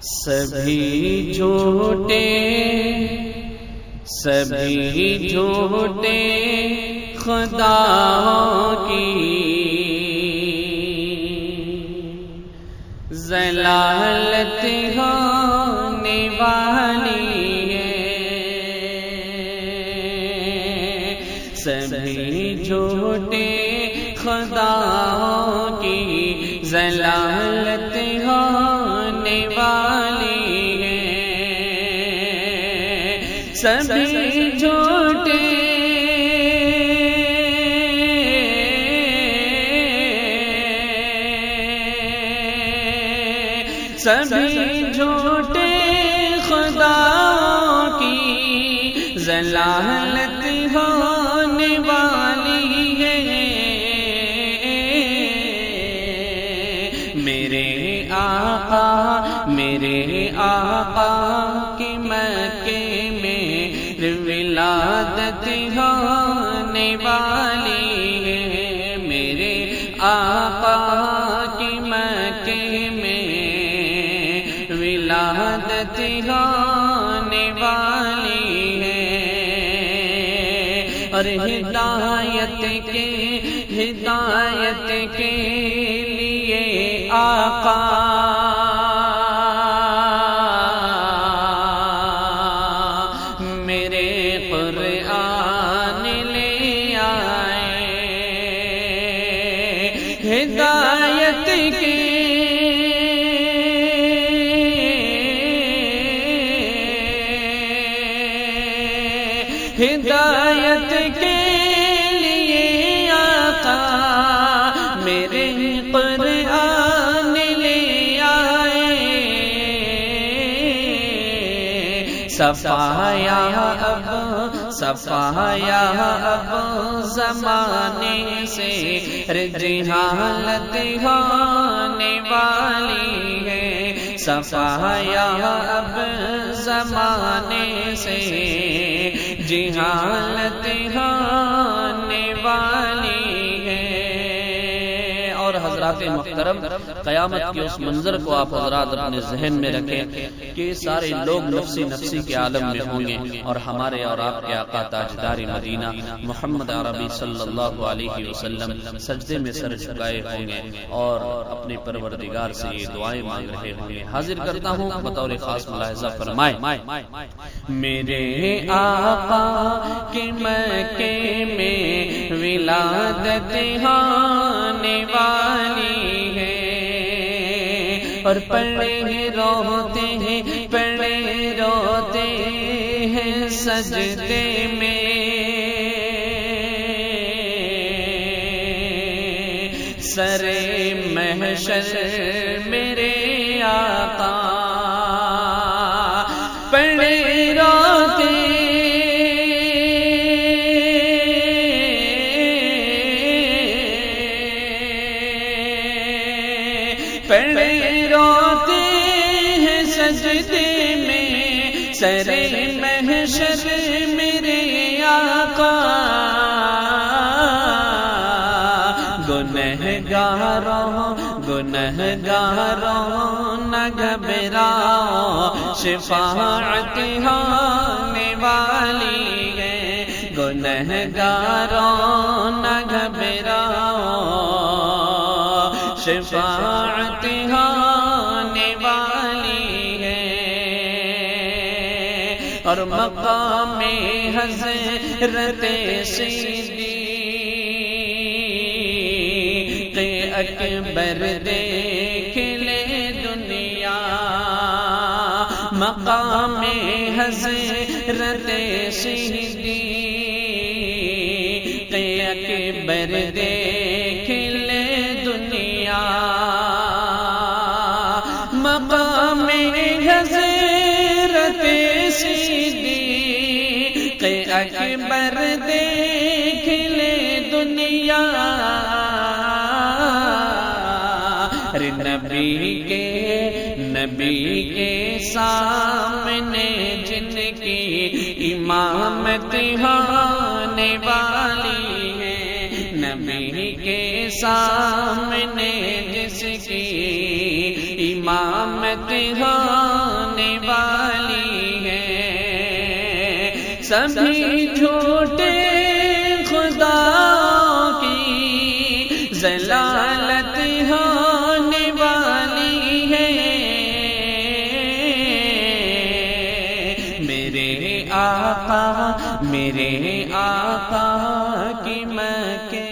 سبھی جھوٹے خداؤں کی ضلالت ہونے والی ہے، سبھی جھوٹے خداؤں کی ضلالت ہونے والی ہے، سبھی جھوٹے خداؤں کی ضلالت ہونے والی ہے، میرے آقا کی مکے میں ولادت ہونے والی ہے، میرے آقا کی مکے میں ولادت ہونے والی ہے، اور ہدایت کے لیے آقا میرے قرآن لے آئے، ہدایت کے لیے آقا میرے قرآن لے آئے، صفایا اب زمانے سے جہالت ہونے والی ہے، صفایا اب زمانے سے جہالت ہونے والی ہے۔ اور حضرات محترم، قیامت کے اس منظر کو آپ حضرات اپنے ذہن میں رکھیں کہ سارے لوگ نفسی کے عالم میں ہوں گے، اور ہمارے اور آپ کے آقا تاجدار مدینہ محمد عربی صلی اللہ علیہ وسلم سجدے میں سر جھکائے ہوں گے اور اپنے پروردگار سے یہ دعائیں مانگ رہے ہوں گے۔ حاضر کرتا ہوں بطور خاص ملاحظہ فرمائیں، میرے آقا کی مکے میں ولادت ہونے والی ہے، اور پڑے روتے ہیں سجدے میں، سرے محشر میرے آقا پڑے روتے ہیں سجدے میں، سرے محشر میرے آقا، گنہگاروں نہ گھبراؤ، شفاعت ہونے والی ہے، گنہگاروں نہ گھبراؤ، شفاعت ہونے والی ہے، اور مقام حضرت صدیق اکبر دیکھ لے دنیا، مقام حضرت صدیق اکبر دیکھ لے دنیا، مقام حضرت صدیق اکبر دیکھ لے دنیا، نبی کے سامنے جن کی امامت ہونے والی ہے، نبی کے سامنے جس کی امامت ہو ہونے والی ہے، سبھی جھوٹے خدا کی ضلالت ہونے والی ہے۔ میرے آقا کی مکے